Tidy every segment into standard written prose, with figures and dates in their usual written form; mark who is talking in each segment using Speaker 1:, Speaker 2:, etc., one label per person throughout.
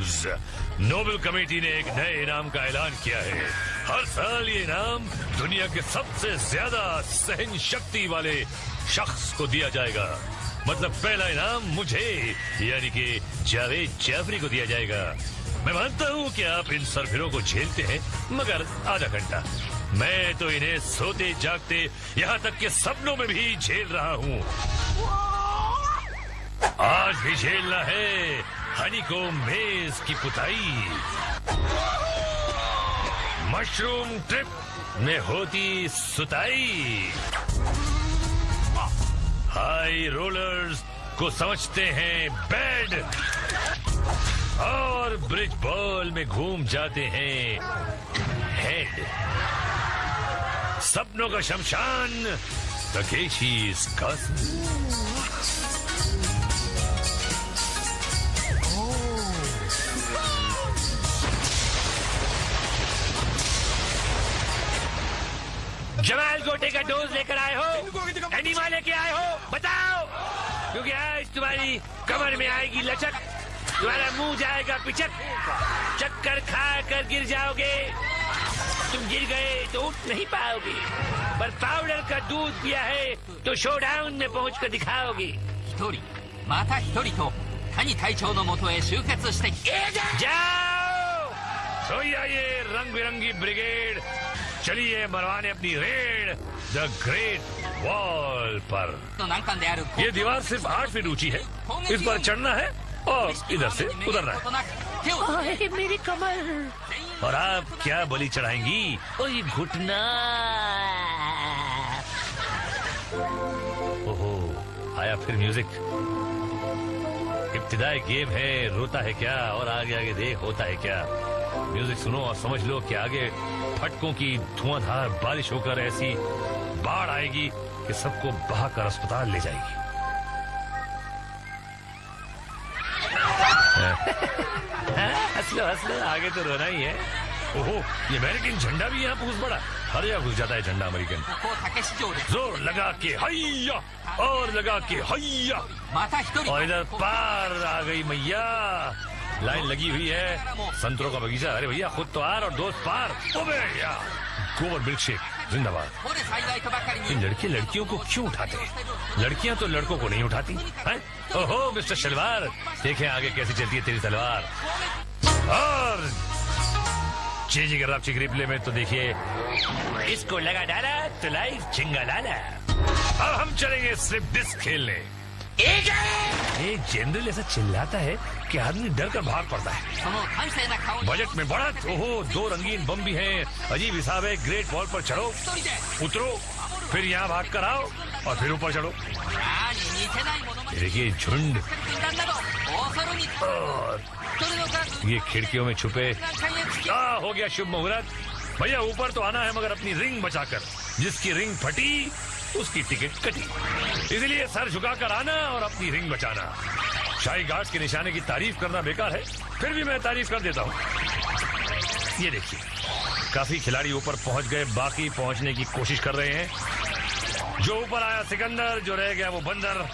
Speaker 1: News, Nobel committee ने एक नए इनाम का ऐलान किया है। हर साल ये इनाम दुनिया के सबसे ज्यादा सहन शक्ति वाले शख्स को दिया जाएगा। मतलब पहला इनाम मुझे यानी कि जावेद जाफरी को दिया जाएगा। मैं मानता हूँ कि आप इन सरफिरों को झेलते हैं, मगर आधा घंटा। मैं तो इन्हें सोते जागते यहाँ तक के सपनों में भी झेल रहा हूँ। आज भी झेलना है हनी को मेज की पुताई। मशरूम ट्रिप में होती सुताई। हाई रोलर्स को समझते हैं बेड और ब्रिज बॉल में घूम जाते हैं हेड। सपनों का शमशान तकेशी's castle। जमाल गोटे का डोज लेकर आए हो? एनिमा लेके आए हो? बताओ, क्योंकि आज तुम्हारी कमर में आएगी लचक, तुम्हारा मुंह जाएगा पिचक, चक्कर खा कर गिर जाओगे। तुम गिर गए तो उठ नहीं पाओगे, पर पाउडर का दूध पिया है तो शोडाउन में पहुंच कर दिखाओगे। जाओ, सोइया ये रंग बिरंगी ब्रिगेड, चलिए मरवाने अपनी रेड द ग्रेट वॉल पर। ये दीवार सिर्फ 8 फीट ऊंची है, इस पर चढ़ना है और इधर से उतरना है। मेरी कमर। और आप क्या बलि चढ़ाएंगी? ओ ये घुटना। ओहो, आया फिर म्यूजिक। इब्तिदाई गेम है, रोता है क्या और आगे आगे देख होता है क्या। म्यूजिक सुनो और समझ लो कि आगे फटकों की धुआंधार बारिश होकर ऐसी बाढ़ आएगी कि सबको बहाकर अस्पताल ले जाएगी। हंस लो, आगे तो रोना ही है। ओहो, ये अमेरिकन झंडा भी यहाँ घुस पड़ा। हर जगह घुस जाता है झंडा अमेरिकन। जोर लगा के हैया और लगा के हैया, और इधर पार आ गई मैया। लाइन लगी हुई है, संतरों का बगीचा। अरे भैया, खुद तो आर और दोस्त पार। गोबर मिल्क शेक जिंदाबाद। इन लड़के लड़कियों को क्यों उठाते हैं? लड़कियां तो लड़कों को नहीं उठाती हैं? ओहो मिस्टर शलवार, देखें आगे कैसी चलती है तेरी तलवार। और चीजी के रापची रिप्ले में तो देखिए, इसको लगा डाला तो लाइफ चिंगा लाला। अब हम चलेंगे सिर्फ डिस्क खेलने। एक जनरल ऐसा चिल्लाता है कि आदमी डर कर भाग पड़ता है। बजट में बढ़त, ओहो 2 रंगीन बम भी हैं। अजीब हिसाब है। ग्रेट वॉल पर चढ़ो, उतरो, फिर यहाँ भाग कर आओ और फिर ऊपर चढ़ो। देखिए झुंड, ये खिड़कियों में छुपे। हो गया शुभ मुहूर्त। भैया ऊपर तो आना है, मगर अपनी रिंग बचाकर। जिसकी रिंग फटी उसकी टिकट कटी, इसलिए सर झुकाकर आना और अपनी रिंग बचाना। शाही गार्ड्स के निशाने की तारीफ करना बेकार है, फिर भी मैं तारीफ कर देता हूँ। ये देखिए, काफी खिलाड़ी ऊपर पहुंच गए, बाकी पहुंचने की कोशिश कर रहे हैं। जो ऊपर आया सिकंदर, जो रह गया वो बंदर,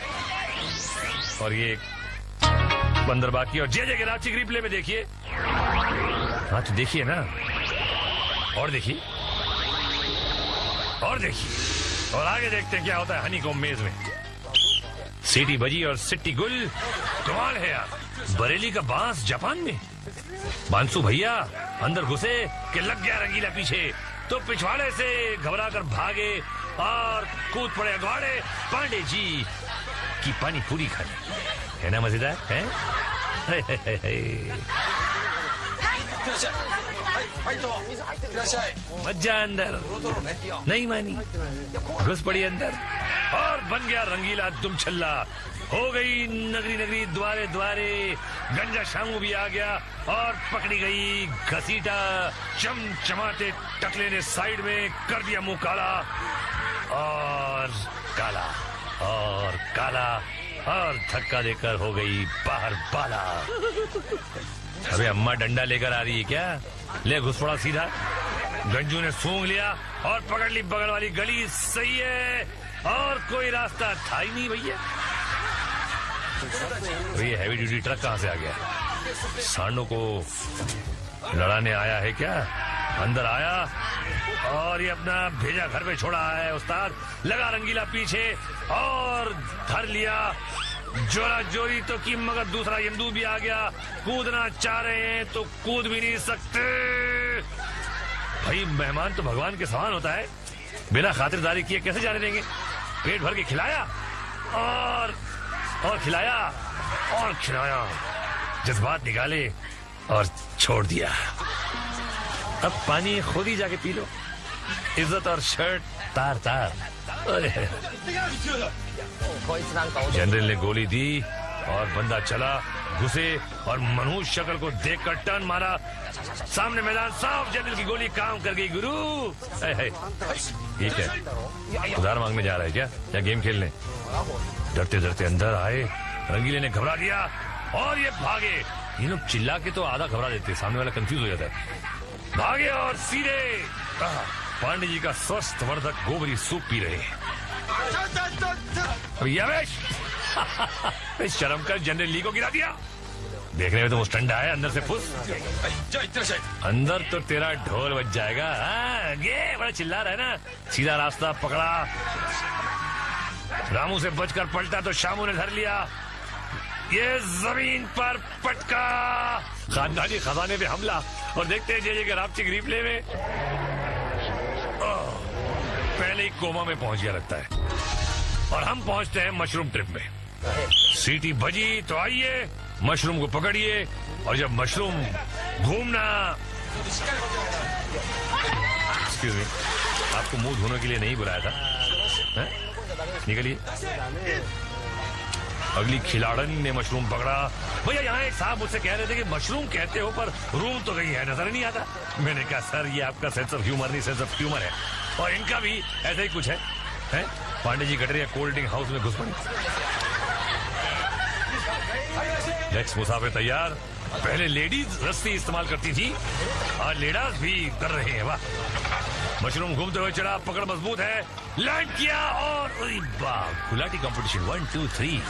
Speaker 1: और ये बंदर बाकी। और जे के रांची रिप्ले में देखिए। हाँ तो देखिए ना, और देखिए, और देखिए, और आगे देखते हैं क्या होता है हनी को मेज में। सीटी बजी और सिट्टी गुल। कमाल है यार, बरेली का बांस जापान में। बांसु भैया अंदर घुसे कि लग गया रंगीला पीछे, तो पिछवाड़े से घबरा कर भागे और कूद पड़े अगवाड़े पांडे जी की पानी पूरी खाने। है ना मजेदार है? मज्जा अंदर नहीं मानी, घुस पड़ी अंदर और बन गया रंगीला दुम छल्ला। हो गई नगरी नगरी द्वारे द्वारे, गंजा शामू भी आ गया और पकड़ी गई घसीटा। चमचमाते टकले ने साइड में कर दिया मुंह काला और काला और काला, और धक्का देकर हो गई बाहर बाला। अबे अम्मा डंडा लेकर आ रही है क्या? ले घुस पड़ा सीधा। गंजू ने सूंघ लिया और पकड़ ली बगल वाली गली। सही है, और कोई रास्ता था ही नहीं भैया। तो ये हैवी ड्यूटी ट्रक कहाँ से आ गया? सांडों को लड़ाने आया है क्या? अंदर आया और ये अपना भेजा घर पे छोड़ा है। उस्ताद लगा रंगीला पीछे और धर लिया। जोरा जोरी तो की, मगर दूसरा यमदूत भी आ गया। कूदना चाह रहे हैं तो कूद भी नहीं सकते। भाई मेहमान तो भगवान के समान होता है, बिना खातिरदारी किए कैसे जाने देंगे? पेट भर के खिलाया और खिलाया और खिलाया, जज्बात निकाले और छोड़ दिया। अब पानी खुद ही जाके पी लो। इज्जत और शर्ट तार तार। जनरल ने गोली दी और बंदा चला, घुसे और मनहूस शक्ल को देखकर टर्न मारा। सामने मैदान साफ। जनरल की गोली काम कर गई। गुरु ठीक है, उधार मांगने जा रहा है क्या या गेम खेलने? डरते डरते अंदर आए। रंगीले ने घबरा दिया और ये भागे। ये लोग चिल्ला के तो आधा घबरा देते, सामने वाला कंफ्यूज हो जाता है। भागे और सीधे पांडे जी का स्वस्थ वर्धक गोबरी सूप पी रहे। शर्म कर, जनरल ली को गिरा दिया। देखने में तो मुस्टंडा है, अंदर से फुस। अंदर तो तेरा ढोल बज जाएगा। गे बड़ा चिल्ला रहा है ना। सीधा रास्ता पकड़ा। रामू से बचकर पलटा तो शामू ने धर लिया। ये जमीन पर पटका। खानदानी खजाने पे हमला। और देखते हैं जे के रापचिक रिप्ले में पहले ही कोमा में पहुंच गया लगता है। और हम पहुंचते हैं मशरूम ट्रिप में। सीटी बजी तो आइए, मशरूम को पकड़िए और जब मशरूम घूमना। एक्सक्यूज मी, आपको मुंह धोने के लिए नहीं बुलाया था, निकलिए। अगली खिलाड़न ने मशरूम पकड़ा। भैया यहाँ एक साहब मुझसे कह रहे थे कि मशरूम कहते हो पर रूम तो कहीं है, नजर नहीं आता। मैंने कहा सर ये आपका सेंस ऑफ ह्यूमर नहीं, सेंस ऑफ ट्यूमर है। और इनका भी ऐसा ही कुछ है? Pandey ji Katariya cold drink house में घुस पड़ी। नेक्स्ट मुसाफिर तैयार। पहले लेडीज रस्सी इस्तेमाल करती थी, आज लेडास भी कर रहे हैं। वाह। मशरूम घूमते हुए चढ़ा, पकड़ मजबूत है, लैंड किया और गुलाटी कंपटीशन 1 2 3।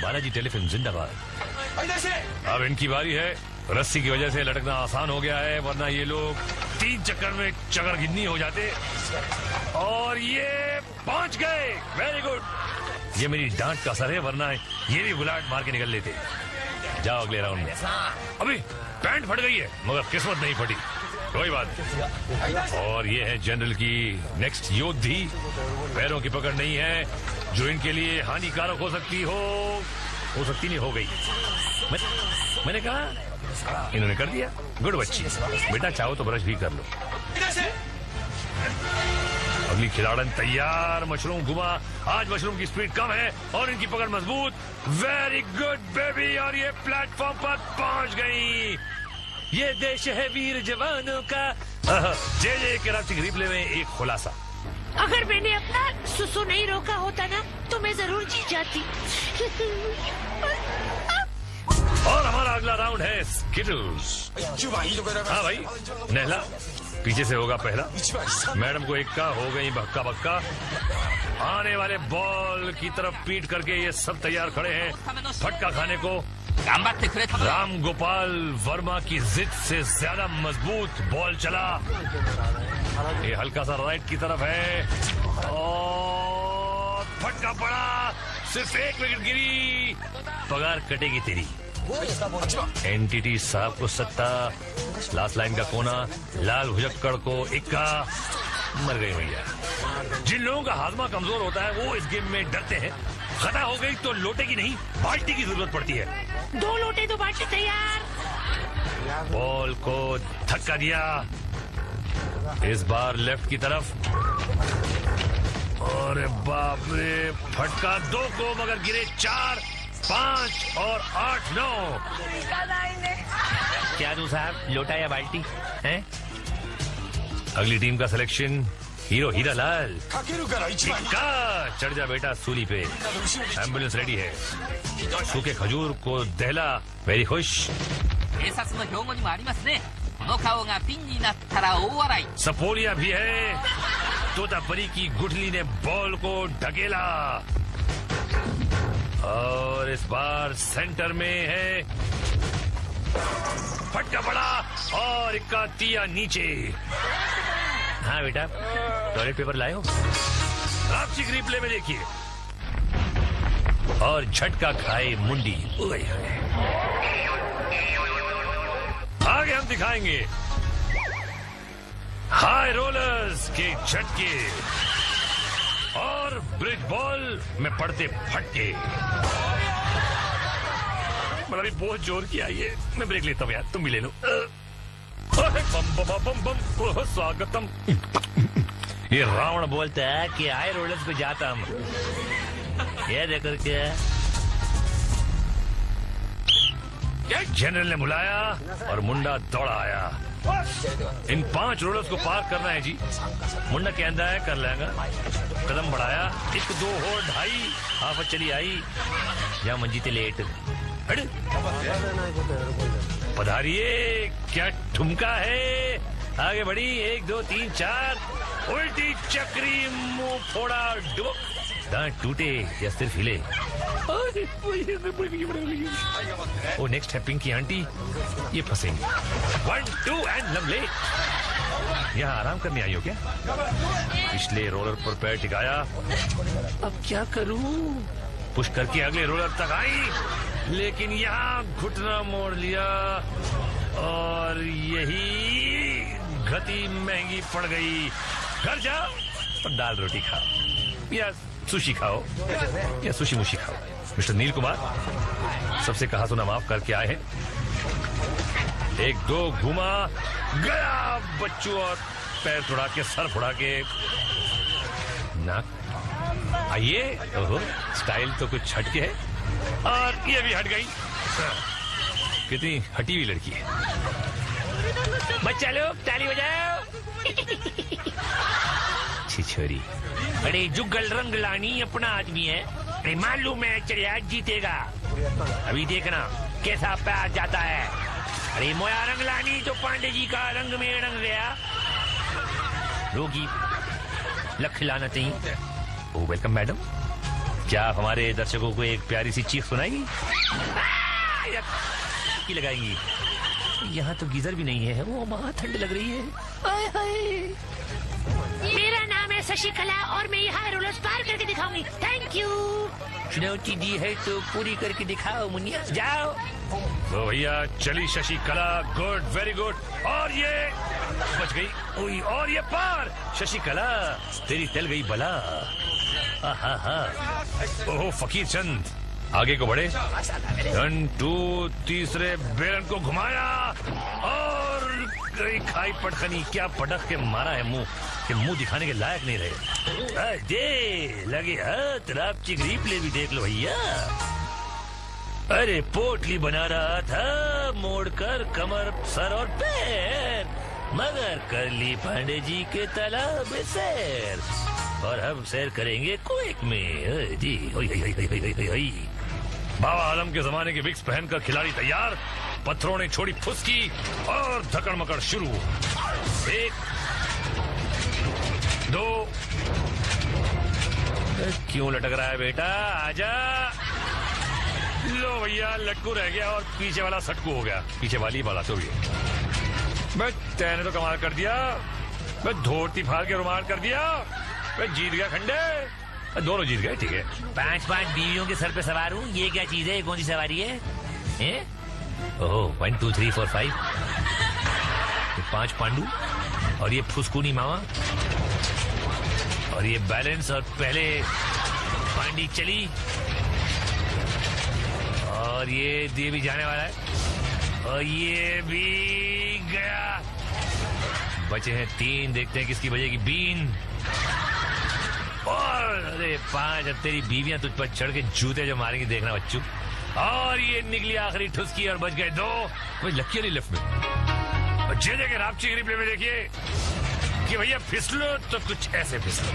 Speaker 1: बालाजी टेलीफिल्म जिंदाबाद। अब इनकी बारी है। रस्सी की वजह से लटकना आसान हो गया है, वरना ये लोग 3 चक्कर में चक्कर गिन्नी हो जाते। और ये पहुंच गए। Very good. ये मेरी डांट का असर है, वरना ये भी गुलाट मार के निकल लेते। जाओ अगले राउंड में। अभी पैंट फट गई है मगर किस्मत नहीं फटी, कोई बात नहीं। और ये है जनरल की नेक्स्ट योद्धी। पैरों की पकड़ नहीं है जो इनके लिए हानिकारक हो सकती नहीं, हो गई। मैंने कहा, इन्होंने कर दिया। गुड बच्ची, बेटा चाहो तो ब्रश भी कर लो। अगली खिलाड़न तैयार। मशरूम घुमा। आज मशरूम की स्पीड कम है और इनकी पकड़ मजबूत। Very good baby. और ये प्लेटफॉर्म पर पहुंच गई। ये देश है वीर जवानों का। जे के रापचिक रिप्ले में एक खुलासा।
Speaker 2: अगर मैंने अपना सुसु नहीं रोका होता ना तो मैं जरूर जीत जाती।
Speaker 1: और हमारा अगला राउंड है स्किटल्स। हाँ भाई, नहला पीछे से होगा पहला। मैडम को इक्का हो गई बक्का बक्का। आने वाले बॉल की तरफ पीट करके ये सब तैयार खड़े हैं फटका खाने को। राम गोपाल वर्मा की जिद से ज्यादा मजबूत बॉल चला। ये हल्का सा राइट की तरफ है और फटका पड़ा। सिर्फ 1 विकेट गिरी। पगार कटेगी तेरी। एनटीटी साहब को सत्ता। लास्ट लाइन का कोना। लाल भुजक्कड़ को इक्का। मर गए भैया। जिन लोगों का हाजमा कमजोर होता है वो इस गेम में डरते हैं। खता हो गई तो लोटे की नहीं बाल्टी की जरूरत पड़ती है।
Speaker 2: 2 लोटे 2 बाल्टी तैयार।
Speaker 1: बॉल को धक्का दिया। इस बार लेफ्ट की तरफ। और बाप रे, फटका 2 को मगर गिरे 4 5 और 8 9। क्या दूं साहब, लोटा या बाल्टी है? अगली टीम का सिलेक्शन हीरो हीरा लाल। चढ़ जा बेटा सूली पे। एम्बुलेंस रेडी है। सूखे खजूर को दहला। वेरी खुश। सपोलिया भी है। तोतापरी की गुठली ने बॉल को ढकेला और इस बार सेंटर में है फटका पड़ा और इक्का तिया नीचे। हाँ बेटा, टॉयलेट पेपर लाए हो? आपसी रिप्ले में देखिए। और झटका खाए मुंडी। आगे हम दिखाएंगे हाई रोलर्स के झटके और ब्रिज बॉल में पड़ते फटके। मतलब अभी बहुत जोर की आई है, मैं ब्रेक लेता हूँ यार, तुम भी ले लो। बम बम बम बम, स्वागतम। ये रावण बोलता है कि हाई रोलर्स पे जाता हम। ये देखो क्या जनरल ने बुलाया और मुंडा दौड़ा आया। इन 5 रोलर्स को पार करना है जी। मुंडा के अंदर है, कर लेगा। कदम बढ़ाया, 1 2 और 2.5 हाफ चली आई। या मंजीते लेट पधारिए, क्या ठुमका है। आगे बढ़ी, 1 2 3 4, उल्टी चक्री, मुंह फोड़ा, डुबक, दांत टूटे या सिर्फ हिले। ओ नेक्स्ट है पिंकी आंटी, ये फंसेंगे। 1 2 एंड लमले। यहाँ आराम करने आई हो क्या? पिछले रोलर पर पैर टिकाया, अब क्या करूं? पुश करके अगले रोलर तक आई, लेकिन यहाँ घुटना मोड़ लिया और यही गति महंगी पड़ गई। घर जाओ और दाल रोटी खाओ या सुशी खाओ या सुशी मुशी खाओ। मिस्टर नील कुमार, सबसे कहा सुना माफ करके आए हैं। 1 2 घुमा गया बच्चू और पैर थोड़ा के, सर थोड़ा के, नाक। आइए, ओहो स्टाइल तो कुछ हटके है और ये भी हट गई। कितनी हटी हुई लड़की है। बच्चा लोग ताली बजाओ। छिछोरी, अरे जुगल रंग लानी अपना आदमी है, अरे मालूम है चलिए जीतेगा। अभी देखना कैसा पैर जाता है। अरे मोया रंग लानी तो पांडे जी का रंग में रंग गया। रोगी लख लाना चाहिए। ओ वेलकम मैडम, क्या आप हमारे दर्शकों को एक प्यारी सी चीख सुनाएंगी? की लगाएंगी। यहाँ तो गीजर भी नहीं है, वो वहाँ ठंड लग रही है। आय हाय।
Speaker 2: मेरा नाम है शशिकला और मैं यहाँ रोलर्स पार करके दिखाऊंगी। Thank you.
Speaker 1: चुनौती दी है तो पूरी करके दिखाओ मुनिया, जाओ। तो भैया चली शशिकला, गुड, वेरी गुड। और ये बच गई, और ये पार। शशिकला तेरी टल गई बला। ओहो फकीर चंद, आगे को बढ़े। 1 2, तीसरे बेलन को घुमाया और गई खाई पटखनी। क्या पटक के मारा है मुंह, कि मुंह दिखाने के लायक नहीं रहे। दे लगे हाथ, रापची रिप्ले भी देख लो भैया। अरे पोटली बना रहा था, मोड़कर कमर, सर और पैर, मगर कर ली पांडे जी के तालाब में सैर। और हम सैर करेंगे कुएक में जी। बाबा आलम के जमाने के विक्स पहनकर खिलाड़ी तैयार। पत्थरों ने छोड़ी फुसकी और धकड़ मकड़ शुरू। 1 2। क्यों लटक रहा है बेटा, आजा। लो भैया, लटकू रह गया और पीछे वाला सटकू हो गया। पीछे वाली वाला तो भी मैं तैने तो कमाल कर दिया। मैं धोती फाड़ के रुमाल कर दिया। मैं जीत गया खंडे। दोनों जीत गए, ठीक है। 5 बीवियों के सर पे सवार हूँ। ये क्या चीज है, कौन सी सवारी है? ओह 1 2 3 4 5। 5 पांडु और ये फुसकुनी मामा और ये बैलेंस। और पहले पांडी चली और ये भी जाने वाला है और ये भी गया। बचे हैं 3, देखते हैं किसकी बजेगी बीन। और अरे 5, अब तेरी बीवियां तुझ पर चढ़ के जूते जो मारेंगी, देखना बच्चू। और ये निकली आखिरी ठुसकी और बच गए 2। भाई लकी वाली लेफ्ट में। और जे देखे रापची रिप्ले में देखिए कि भैया फिसलो तो कुछ ऐसे फिसलो।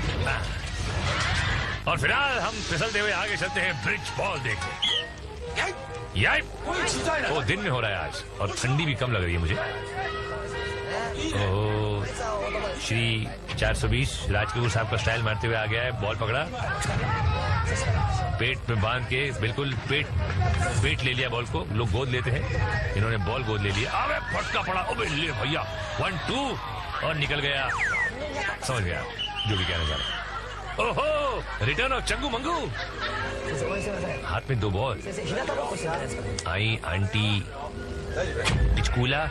Speaker 1: और फिलहाल हम फिसलते हुए आगे चलते हैं ब्रिज बॉल देखने। वो दिन में हो रहा है आज और ठंडी भी कम लग रही है मुझे। ओह, श्री 420 राजकपूर साहब का स्टाइल मारते हुए आ गया है, बॉल पकड़ा। पेट में बांध के बिल्कुल पेट ले लिया बॉल को। लोग गोद लेते हैं, इन्होंने बॉल गोद ले लिया। अबे फटका पड़ा, अबे ले भैया 1-2 और निकल गया। समझ गया जो भी कहना चाह रहा। ओहो, रिटर्न ऑफ चंगू मंगू। हाथ में 2 बॉल। आई आंटी पिचकूला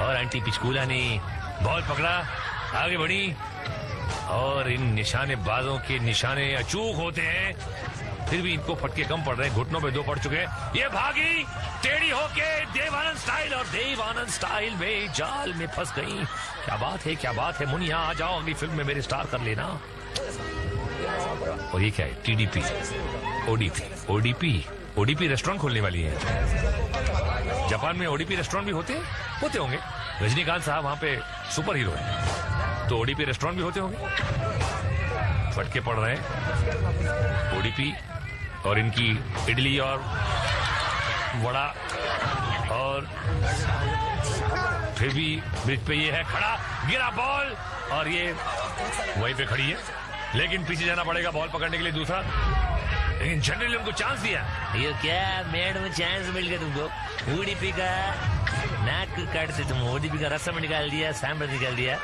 Speaker 1: और आंटी पिचकूला ने बॉल पकड़ा, आगे बढ़ी और इन निशानेबाजों के निशाने अचूक होते हैं, फिर भी इनको फटके कम पड़ रहे हैं। घुटनों पे 2 पड़ चुके हैं। ये भागी टेढ़ी होके देवानंद स्टाइल, और देवानंद स्टाइल में जाल में फंस गई। क्या बात है, क्या बात है। मुनिया आ जाओ, अगली फिल्म में मेरे स्टार कर लेना। और ये क्या है? TDP ODP रेस्टोरेंट खोलने वाली है। जापान में ODP रेस्टोरेंट भी होते होंगे। रजनीकांत साहब वहां पे सुपर हीरो है, तो ODP रेस्टोरेंट भी होते होंगे। फटके पड़ रहे हैं ODP और इनकी इडली और वड़ा, और फिर भी ब्रिज पे ये है खड़ा, गिरा बॉल और ये वहीं पे खड़ी है, लेकिन पीछे जाना पड़ेगा बॉल पकड़ने के लिए दूसरा। लेकिन जनरली उनको चांस दिया। ये क्या मैडम चांस मिल गया तुमको? ODP का नाक काट से तुम ODP का रसम निकाल दिया, सांभर निकाल दिया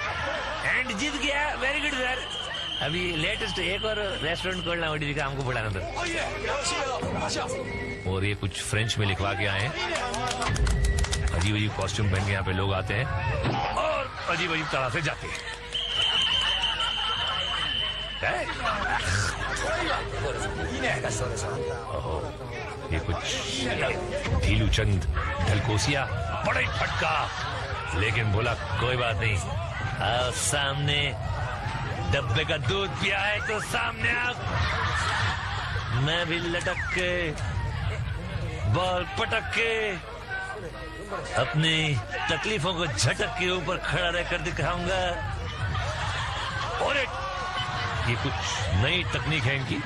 Speaker 1: एंड जीत गया। Very good sir. अभी लेटेस्ट एक और रेस्टोरेंट खोलना ODP का, हमको बुलाना था। और ये कुछ फ्रेंच में लिखवा के आए हैं। अजीब अजीब कॉस्ट्यूम पहन के यहाँ पे लोग आते हैं और अजीब अजीब तरह से जाते हैं। ये कुछ ढीलू चंद ढलकोसिया, बड़ा ही फटका, लेकिन बोला कोई बात नहीं, आओ सामने। डब्बे का दूध पिया है तो सामने आ। मैं भी लटक के बॉल पटक के अपनी तकलीफों को झटक के ऊपर खड़ा रहकर दिखाऊंगा। और ये कुछ नई तकनीक है इनकी।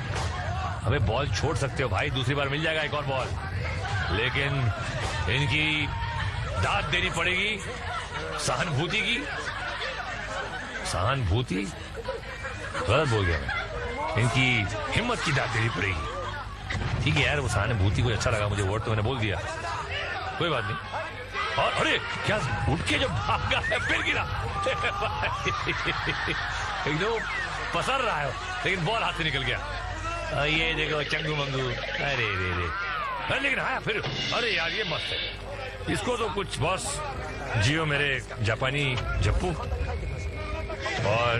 Speaker 1: हमें बॉल छोड़ सकते हो भाई, दूसरी बार मिल जाएगा एक और बॉल, लेकिन इनकी दाद देनी पड़ेगी सहानुभूति की। सहानुभूति गलत बोल गया मैं, इनकी हिम्मत की दाद देनी पड़ेगी। ठीक है यार, वो सहानुभूति को अच्छा लगा मुझे, वर्ड तो मैंने बोल दिया, कोई बात नहीं। और अरे क्या उठ के जब भागा है फिर गिरा। एकदम पसर रहा है, लेकिन बॉल हाथ से निकल गया। ये देखो चंगू मंगू, अरे रे, लेकिन हाँ फिर, अरे यार ये मस्त है। इसको तो कुछ बॉस जियो मेरे जापानी जप्पू। और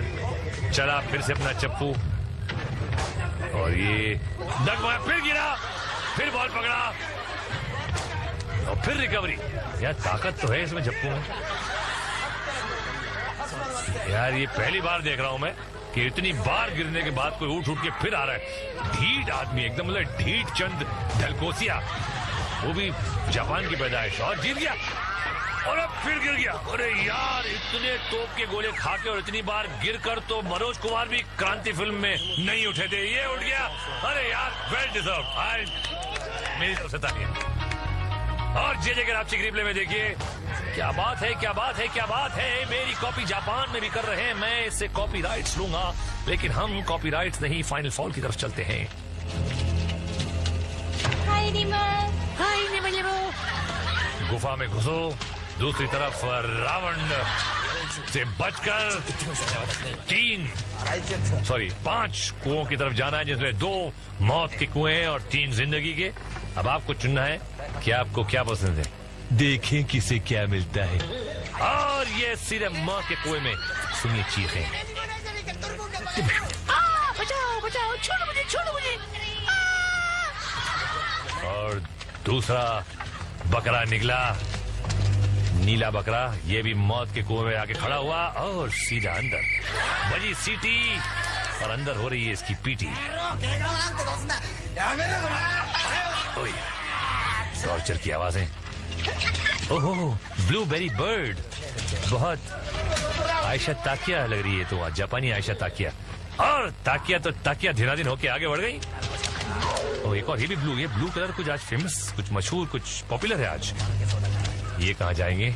Speaker 1: चला फिर से अपना चप्पू, और ये डगमगा, फिर गिरा, फिर बॉल पकड़ा और फिर रिकवरी। यार ताकत तो है इसमें जप्पू में यार। ये पहली बार देख रहा हूं मैं कि इतनी बार गिरने के बाद कोई उठ के फिर आ रहा है। ढीठ आदमी एकदम, मतलब ढीठ चंद ढलकोसिया, वो भी जापान की पैदाइश, और जीत गया और अब फिर गिर गया। अरे यार इतने तोप के गोले खा के और इतनी बार गिर कर तो मनोज कुमार भी क्रांति फिल्म में नहीं उठे थे, ये उठ गया। अरे यार वेल डिजर्व, मेरी तरफ से तालियां। और जे कराची के रिप्ले में देखिए, क्या बात है, क्या बात है, क्या बात है। मेरी कॉपी जापान में भी कर रहे हैं, मैं इससे कॉपीराइट्स लूंगा, लेकिन हम कॉपीराइट्स नहीं, फाइनल फॉल की तरफ चलते हैं।
Speaker 2: हाय निमो,
Speaker 1: गुफा में घुसो, दूसरी तरफ रावण से बचकर 5 कुओं की तरफ जाना है, जिसमें 2 मौत के कुएं और 3 जिंदगी के। अब आपको चुनना है कि आपको क्या पसंद है। देखें किसे क्या मिलता है। और ये सीधे मौत के कुएं में, सुनिए चीखें।
Speaker 2: बचाओ बचाओ, छोड़ो मुझे, छोड़ो मुझे।
Speaker 1: और दूसरा बकरा निकला, नीला बकरा, ये भी मौत के कुएं में आके खड़ा हुआ और सीधा अंदर। बजी सीटी और अंदर हो रही है इसकी पीटी। टॉर्चर की आवाजें। ओहो, ब्लूबेरी बर्ड, बहुत आयशा ताकिया लग रही है, तो जापानी आयशा ताकिया। और ताकिया धीराधीन होके आगे बढ़ गई। और एक और ये भी ब्लू, ये ब्लू कलर कुछ आज फेमस, कुछ मशहूर, कुछ पॉपुलर है आज। ये कहाँ जाएंगे?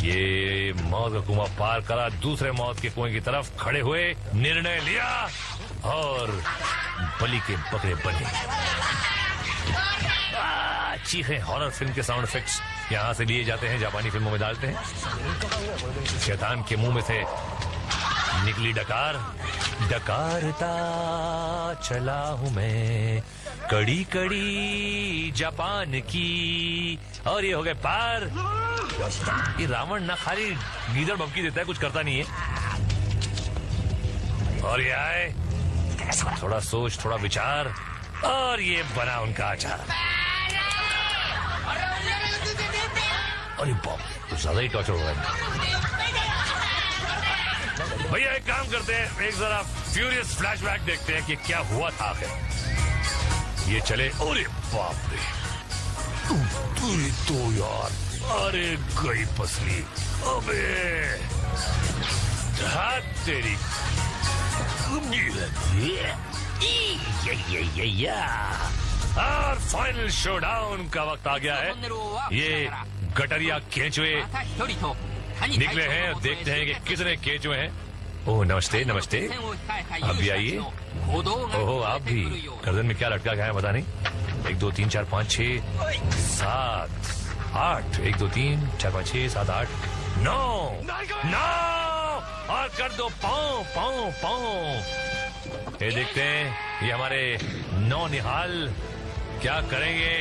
Speaker 1: ये मौत का कुआं पार करा, दूसरे मौत के कुएं की तरफ खड़े हुए, निर्णय लिया और बलि के बकरे बने। चीखें हॉरर फिल्म के साउंड इफेक्ट्स यहाँ से लिए जाते हैं, जापानी फिल्मों में डालते हैं। शैतान के मुंह में से निकली डकार, डकारता चला हूं मैं कड़ी कड़ी जापान की। और ये हो गए पार। ये रावण ना खाली गीदड़ बमकी देता है, कुछ करता नहीं है। और ये आए, थोड़ा सोच थोड़ा विचार, और ये बना उनका अचार। अरे बाप, तो ज्यादा ही टॉर्चर हो रहा है। भैया एक काम करते हैं, एक जरा फ्यूरियस फ्लैशबैक देखते हैं कि क्या हुआ था आखिर। ये चले, अरे बाप रे, तो यार, अरे गई पसली, अबे हाथ तेरी। और फाइनल शोडाउन का वक्त आ गया है। ये गटरिया केंचुए निकले हैं, देखते हैं कि कितने केंचुए हैं। ओह नमस्ते नमस्ते, आप भी आइए। ओहो आप भी, गर्दन में क्या लटका गया है पता नहीं। 1 2 3 4 5 6 7 8, 1 2 3 4 5 6 7 8 9 और कर दो पाँव पाँव पाँव। ये देखते हैं ये हमारे नौनिहाल क्या करेंगे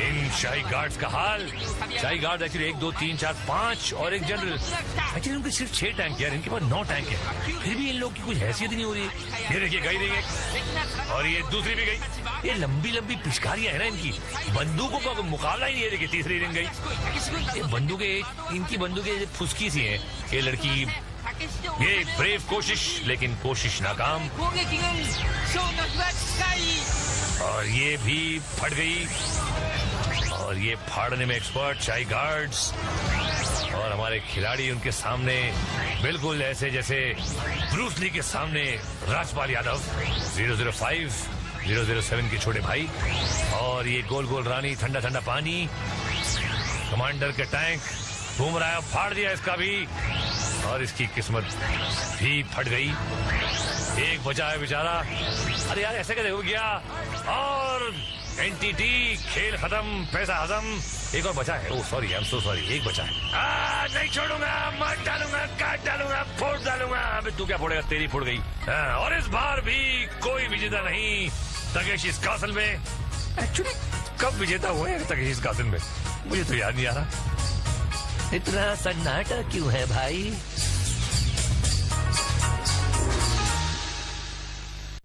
Speaker 1: इन शाही गार्ड्स का हाल। शाही गार्ड एक्चुअली 1 2 3 4 5 और एक जनरल। एक्चुअली उनके सिर्फ 6 टैंक है, इनके पास 9 टैंक है, फिर भी इन लोग की कुछ हैसियत नहीं हो रही है। ये देखिए गई नहीं, और ये दूसरी भी गई। ये लंबी लंबी पिचकारियां है ना इनकी, बंदूकों का मुकाबला ही नहीं है। देखिए तीसरी रिंग गई। ये बंदूकें, इनकी बंदूकें फुसकी सी हैं। ये लड़की, ये ब्रेव कोशिश, लेकिन कोशिश नाकाम। और ये भी फट गई, और ये फाड़ने में एक्सपर्ट शाही गार्ड्स। और हमारे खिलाड़ी उनके सामने बिल्कुल ऐसे जैसे ब्रूस ली के सामने राजपाल यादव। 005 007 के छोटे भाई। और ये गोल गोल रानी, ठंडा ठंडा पानी, कमांडर के टैंक घूम रहा है, फाड़ दिया इसका भी, और इसकी किस्मत भी फट गई। एक बचा है बेचारा। अरे यार ऐसे कैसे हो गया। और एनटीटी खेल खत्म, पैसा हजम। एक और बचा है, oh sorry, I am so sorry, एक बचा है। नहीं छोड़ूंगा, मार डालूंगा, काट डालूंगा, फोड़ डालूंगा। अबे तू क्या फोड़ेगा, तेरी फोड़ गई। और इस बार भी कोई विजेता नहीं तकेशी इस कासल में। एक्चुअली कब विजेता हुए तकेशी इस कासल में, मुझे तो याद नहीं आ रहा। इतना सन्नाटा क्यों है भाई?